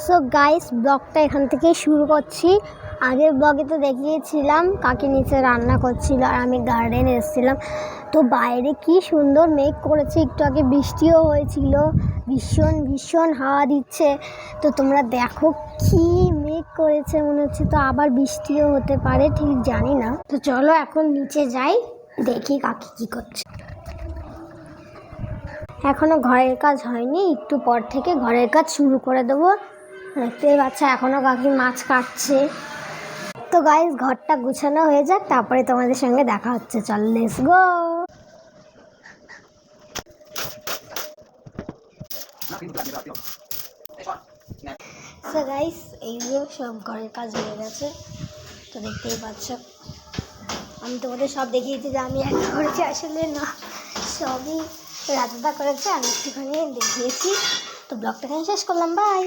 So guys, ব্লগটা এখান থেকে শুরু করছি। আগের ব্লগে তো দেখিয়েছিলাম কাকি নিচে রান্না করছিল আর আমি গার্ডেনে এসেছিলাম। তো বাইরে কি সুন্দর মেঘ করেছে, একটু আগে বৃষ্টিও হয়েছিল, ভীষণ ভীষণ হাওয়া দিচ্ছে। তো তোমরা দেখো কি মেঘ করেছে, মনে হচ্ছে তো আবার বৃষ্টিও হতে পারে, ঠিক জানি না। তো চলো এখন নিচে যাই, দেখি কাকি কি করছে। এখনো ঘরের কাজ হয়নি, একটু পর থেকে ঘরের কাজ শুরু করে দেবো। দেখতেই পাচ্ছ এখনো কাকি মাছ কাটছে। তো গাইস, ঘরটা গুছানো হয়ে যাক, তারপরে তোমাদের সঙ্গে দেখা হচ্ছে। চল, লেটস গো। সো গাইস, এই যে সব ঘরের কাজ হয়ে গেছে। তো দেখতেই পাচ্ছ, আমি তোমাদের সব দেখিয়েছি যে আমি একা করেছি, আসলে না, সবই রাজদা করেছে, আমি একটুখানি দেখিয়েছি। তো ব্লগটা এখানে শেষ করলাম, বাই।